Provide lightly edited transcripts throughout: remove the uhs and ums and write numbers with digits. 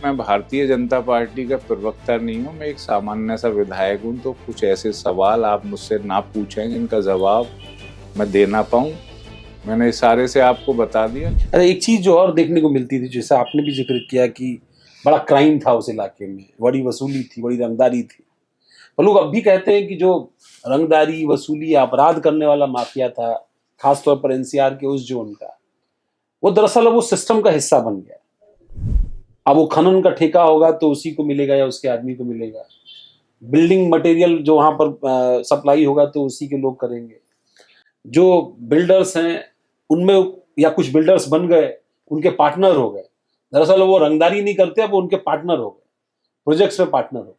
मैं भारतीय जनता पार्टी का प्रवक्ता नहीं हूँ, मैं एक सामान्य सा विधायक हूँ। तो कुछ ऐसे सवाल आप मुझसे ना पूछें जिनका जवाब मैं दे ना पाऊँ। मैंने इशारे से आपको बता दिया। अरे एक चीज जो और देखने को मिलती थी, जैसे आपने भी जिक्र किया कि बड़ा क्राइम था उस इलाके में, बड़ी वसूली थी, बड़ी रंगदारी थी। और लोग अब भी कहते हैं कि जो रंगदारी वसूली अपराध करने वाला माफिया था, खासतौर पर एनसीआर के उस जोन का, वो दरअसल अब वो सिस्टम का हिस्सा बन गया। अब वो खनन का ठेका होगा तो उसी को मिलेगा या उसके आदमी को मिलेगा। बिल्डिंग मटेरियल जो वहां पर सप्लाई होगा तो उसी के लोग करेंगे। जो बिल्डर्स हैं उनमें, या कुछ बिल्डर्स बन गए, उनके पार्टनर हो गए। दरअसल वो रंगदारी नहीं करते, अब वो उनके पार्टनर हो गए, प्रोजेक्ट्स में पार्टनर हो गए।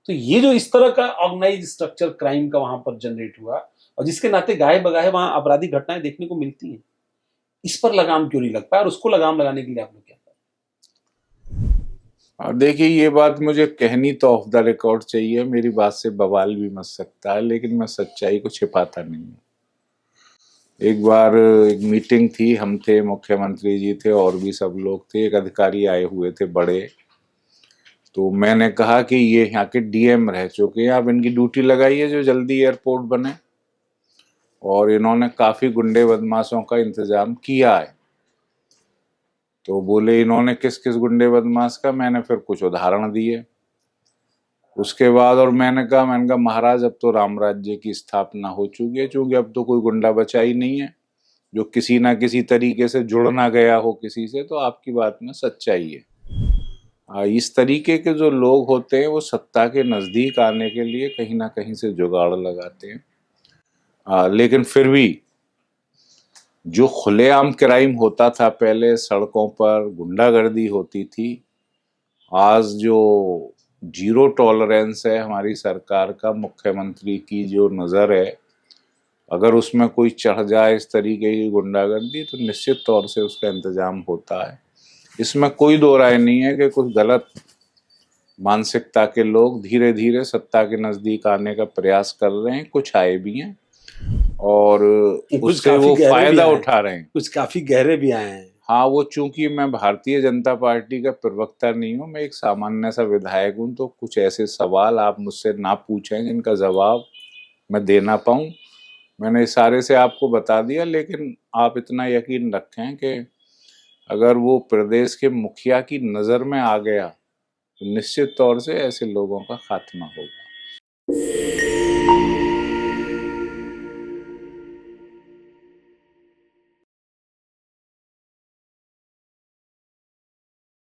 तो ये जो इस तरह का ऑर्गेनाइज स्ट्रक्चर क्राइम का वहां पर जनरेट हुआ, और जिसके नाते गाहे बगाहे वहां आपराधिक घटनाएं देखने को मिलती हैं, इस पर लगाम क्यों नहीं लग पाया? और उसको लगाम लगाने के लिए आप लोग क्या और देखिए, ये बात मुझे कहनी तो ऑफ द रिकॉर्ड चाहिए, मेरी बात से बवाल भी मच सकता है, लेकिन मैं सच्चाई को छिपाता नहीं हूँ। एक बार एक मीटिंग थी, हम थे, मुख्यमंत्री जी थे और भी सब लोग थे, एक अधिकारी आए हुए थे बड़े। तो मैंने कहा कि ये यहाँ के डीएम रह चुके हैं, आप इनकी ड्यूटी लगाइए जो जल्दी एयरपोर्ट बने। और इन्होंने काफी गुंडे बदमाशों का इंतजाम किया है। तो बोले इन्होंने किस किस गुंडे बदमाश का, मैंने फिर कुछ उदाहरण दिए उसके बाद। और मैंने कहा महाराज, अब तो राम राज्य की स्थापना हो चुकी है, क्योंकि अब तो कोई गुंडा बचा ही नहीं है जो किसी ना किसी तरीके से जुड़ ना गया हो किसी से। तो आपकी बात में सच्चाई है। इस तरीके के जो लोग होते हैं वो सत्ता के नजदीक आने के लिए कहीं ना कहीं से जुगाड़ लगाते हैं। लेकिन फिर भी जो खुलेआम क्राइम होता था पहले, सड़कों पर गुंडागर्दी होती थी, आज जो जीरो टॉलरेंस है हमारी सरकार का, मुख्यमंत्री की जो नज़र है, अगर उसमें कोई चढ़ जाए इस तरीके की गुंडागर्दी तो निश्चित तौर से उसका इंतजाम होता है। इसमें कोई दो राय नहीं है कि कुछ गलत मानसिकता के लोग धीरे धीरे सत्ता के नज़दीक आने का प्रयास कर रहे हैं, कुछ आए भी हैं और उससे वो फायदा उठा रहे हैं। कुछ काफी गहरे भी आए हैं। हाँ, वो चूंकि मैं भारतीय जनता पार्टी का प्रवक्ता नहीं हूँ, मैं एक सामान्य सा विधायक हूँ। तो कुछ ऐसे सवाल आप मुझसे ना पूछें जिनका जवाब मैं दे ना पाऊँ। मैंने इशारे से आपको बता दिया, लेकिन आप इतना यकीन रखें कि अगर वो प्रदेश के मुखिया की नज़र में आ गया तो निश्चित तौर से ऐसे लोगों का खात्मा होगा।